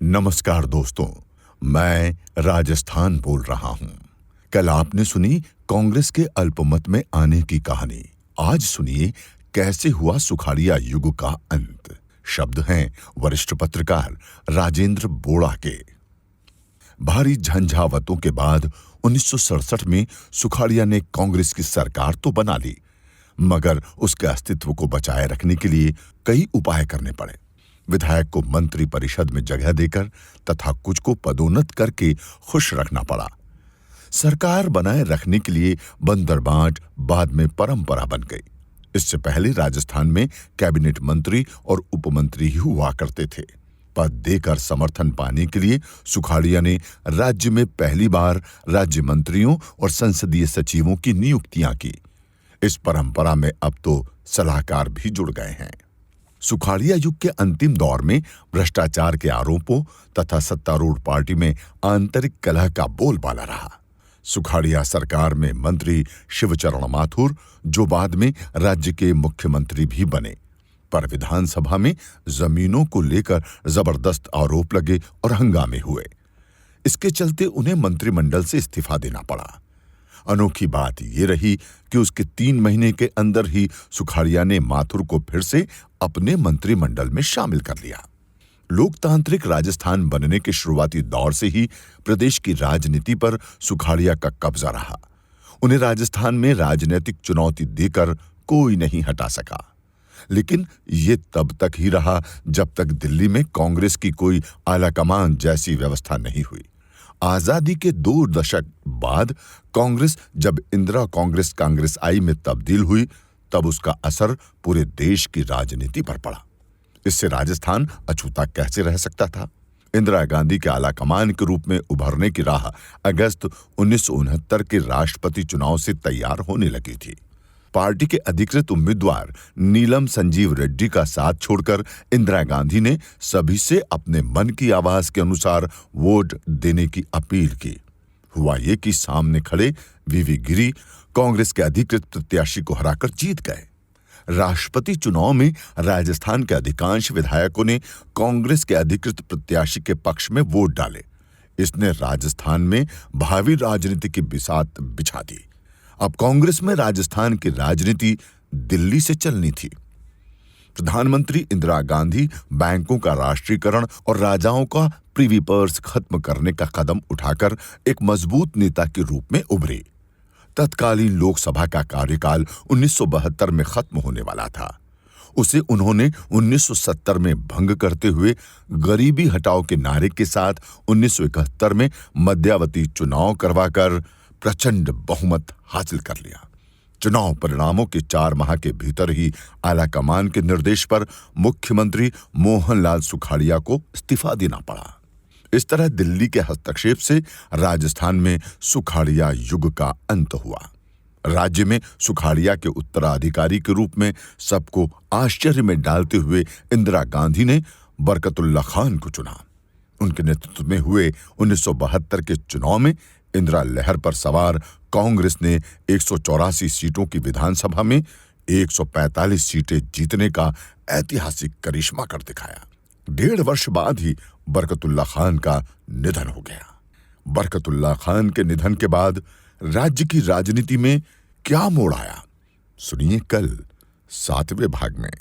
नमस्कार दोस्तों, मैं राजस्थान बोल रहा हूं। कल आपने सुनी कांग्रेस के अल्पमत में आने की कहानी। आज सुनिए कैसे हुआ सुखाड़िया युग का अंत। शब्द हैं वरिष्ठ पत्रकार राजेंद्र बोड़ा के। भारी झंझावतों के बाद 1967 में सुखाड़िया ने कांग्रेस की सरकार तो बना ली, मगर उसके अस्तित्व को बचाए रखने के लिए कई उपाय करने पड़े। विधायक को मंत्री परिषद में जगह देकर तथा कुछ को पदोन्नत करके खुश रखना पड़ा। सरकार बनाए रखने के लिए बंदर बांट बाद में परंपरा बन गई। इससे पहले राजस्थान में कैबिनेट मंत्री और उपमंत्री ही हुआ करते थे। पद देकर समर्थन पाने के लिए सुखाड़िया ने राज्य में पहली बार राज्य मंत्रियों और संसदीय सचिवों की नियुक्तियां की। इस परंपरा में अब तो सलाहकार भी जुड़ गए हैं। सुखाड़िया युग के अंतिम दौर में भ्रष्टाचार के आरोपों तथा सत्तारूढ़ पार्टी में आंतरिक कलह का बोलबाला रहा। सुखाड़िया सरकार में मंत्री शिवचरण माथुर, जो बाद में राज्य के मुख्यमंत्री भी बने, पर विधानसभा में जमीनों को लेकर जबरदस्त आरोप लगे और हंगामे हुए। इसके चलते उन्हें मंत्रिमंडल से इस्तीफा देना पड़ा। अनोखी बात यह रही कि उसके 3 महीने के अंदर ही सुखाड़िया ने माथुर को फिर से अपने मंत्रिमंडल में शामिल कर लिया। लोकतांत्रिक राजस्थान बनने के शुरुआती दौर से ही प्रदेश की राजनीति पर सुखाड़िया का कब्जा रहा। उन्हें राजस्थान में राजनीतिक चुनौती देकर कोई नहीं हटा सका। लेकिन ये तब तक ही रहा जब तक दिल्ली में कांग्रेस की कोई आलाकमान जैसी व्यवस्था नहीं हुई। आजादी के 2 दशक बाद कांग्रेस जब इंदिरा कांग्रेस आई में तब्दील हुई, तब उसका असर पूरे देश की राजनीति पर पड़ा। इससे राजस्थान अछूता कैसे रह सकता था। इंदिरा गांधी के आलाकमान के रूप में उभरने की राह अगस्त 1969 के राष्ट्रपति चुनाव से तैयार होने लगी थी। पार्टी के अधिकृत उम्मीदवार नीलम संजीव रेड्डी का साथ छोड़कर इंदिरा गांधी ने सभी से अपने मन की आवाज के अनुसार वोट देने की अपील की। हुआ ये कि सामने खड़े वीवी गिरी कांग्रेस के अधिकृत प्रत्याशी को हराकर जीत गए। राष्ट्रपति चुनाव में राजस्थान के अधिकांश विधायकों ने कांग्रेस के अधिकृत प्रत्याशी के पक्ष में वोट डाले। इसने राजस्थान में भावी राजनीति की बिसात बिछा दी। अब कांग्रेस में राजस्थान की राजनीति दिल्ली से चलनी थी। प्रधानमंत्री इंदिरा गांधी बैंकों का राष्ट्रीयकरण और राजाओं का प्रिवी पर्स खत्म करने का कदम उठाकर एक मजबूत नेता के रूप में उभरे। तत्कालीन लोकसभा का कार्यकाल 1972 में खत्म होने वाला था। उसे उन्होंने 1970 में भंग करते हुए गरीबी हटाओ के नारे के साथ 1971 में मध्यावधि चुनाव करवाकर प्रचंड बहुमत हासिल कर लिया। चुनाव परिणामों के 4 माह के भीतर ही आलाकमान के निर्देश पर मुख्यमंत्री मोहनलाल सुखाड़िया को इस्तीफा देना पड़ा। इस तरह दिल्ली के हस्तक्षेप से राजस्थान में सुखाड़िया युग का अंत हुआ। राज्य में सुखाड़िया के उत्तराधिकारी के रूप में सबको आश्चर्य में डालते हुए इंदिरा गांधी ने बरकतुल्लाह खान को चुना। उनके नेतृत्व में हुए 1972 के चुनाव में इंदिरा लहर पर सवार कांग्रेस ने 184 सीटों की विधानसभा में 145 सीटें जीतने का ऐतिहासिक करिश्मा कर दिखाया। 1.5 वर्ष बाद ही बरकतुल्लाह खान का निधन हो गया। बरकतुल्लाह खान के निधन के बाद राज्य की राजनीति में क्या मोड़ आया, सुनिए कल 7वें भाग में।